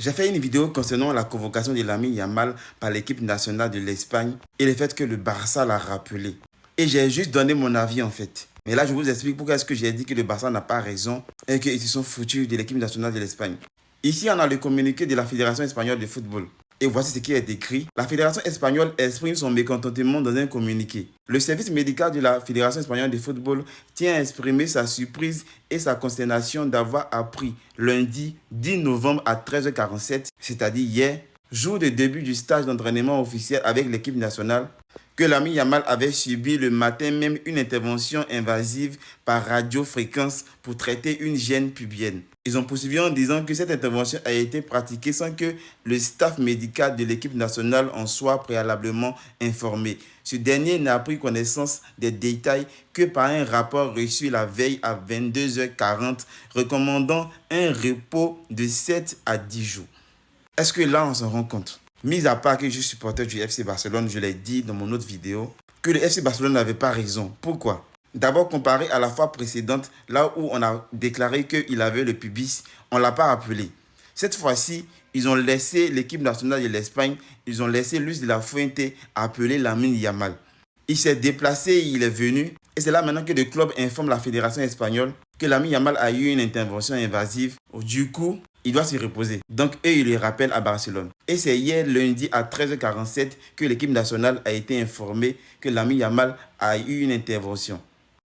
J'ai fait une vidéo concernant la convocation de Lamine Yamal par l'équipe nationale de l'Espagne et le fait que le Barça l'a rappelé. Et j'ai juste donné mon avis en fait. Mais là, je vous explique pourquoi est-ce que j'ai dit que le Barça n'a pas raison et qu'ils se sont foutus de l'équipe nationale de l'Espagne. Ici, on a le communiqué de la Fédération espagnole de football. Et voici ce qui est écrit. La Fédération espagnole exprime son mécontentement dans un communiqué. Le service médical de la Fédération espagnole de football tient à exprimer sa surprise et sa consternation d'avoir appris lundi 10 novembre à 13h47, c'est-à-dire hier, jour de début du stage d'entraînement officiel avec l'équipe nationale, que Lamine Yamal avait subi le matin même une intervention invasive par radiofréquence pour traiter une gêne pubienne. Ils ont poursuivi en disant que cette intervention a été pratiquée sans que le staff médical de l'équipe nationale en soit préalablement informé. Ce dernier n'a pris connaissance des détails que par un rapport reçu la veille à 22h40 recommandant un repos de 7 à 10 jours. Est-ce que là on s'en rend compte? Mis à part que je suis supporter du FC Barcelone, je l'ai dit dans mon autre vidéo, que le FC Barcelone n'avait pas raison. Pourquoi? D'abord, comparé à la fois précédente, là où on a déclaré qu'il avait le pubis, on ne l'a pas appelé. Cette fois-ci, ils ont laissé l'équipe nationale de l'Espagne, ils ont laissé Luis de la Fuente appeler Lamine Yamal. Il s'est déplacé, il est venu, et c'est là maintenant que le club informe la fédération espagnole que Lamine Yamal a eu une intervention invasive. Du coup, il doit se reposer. Donc, eux, ils le rappellent à Barcelone. Et c'est hier, lundi, à 13h47, que l'équipe nationale a été informée que Lamine Yamal a eu une intervention.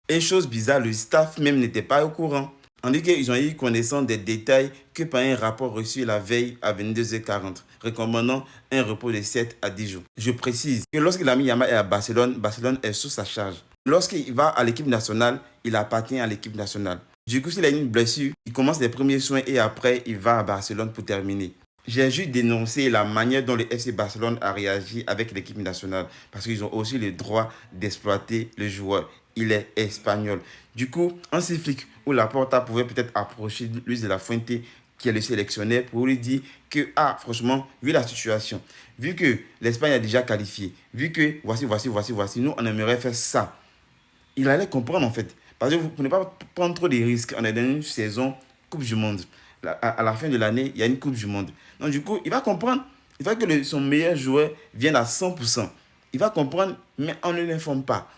Et chose bizarre, le staff même n'était pas au courant. On dit qu'ils ont eu connaissance des détails que par un rapport reçu la veille à 22h40, recommandant un repos de 7 à 10 jours. Je précise que lorsque Lamine Yamal est à Barcelone, Barcelone est sous sa charge. Lorsqu'il va à l'équipe nationale, il appartient à l'équipe nationale. Du coup, s'il a une blessure, il commence les premiers soins et après, il va à Barcelone pour terminer. J'ai juste dénoncé la manière dont le FC Barcelone a réagi avec l'équipe nationale parce qu'ils ont aussi le droit d'exploiter le joueur. Il est espagnol. Du coup, un flic où Laporta pouvait peut-être approcher Luis de la Fuente, qui est le sélectionneur, pour lui dire que, franchement, vu la situation, vu que l'Espagne a déjà qualifié, vu que voici, nous, on aimerait faire ça. Il allait comprendre en fait. Parce que vous ne pouvez pas prendre trop de risques. On est dans une saison Coupe du Monde. À la fin de l'année, il y a une Coupe du Monde. Donc du coup, il va comprendre. Il va que son meilleur joueur vienne à 100%. Il va comprendre, mais on ne l'informe pas.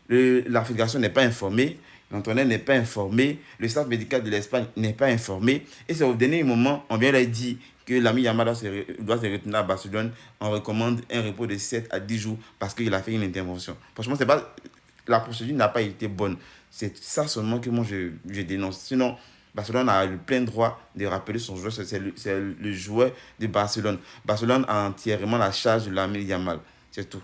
La fédération n'est pas informée. L'entraîneur n'est pas informé. Le staff médical de l'Espagne n'est pas informé. Et c'est au dernier moment, on vient leur dire que Lamine Yamal doit se retourner à Barcelone. On recommande un repos de 7 à 10 jours parce qu'il a fait une intervention. Franchement, la procédure n'a pas été bonne. C'est ça seulement que moi je dénonce. Sinon, Barcelone a le plein droit de rappeler son joueur. C'est le joueur de Barcelone. Barcelone a entièrement la charge de Lamine Yamal. C'est tout.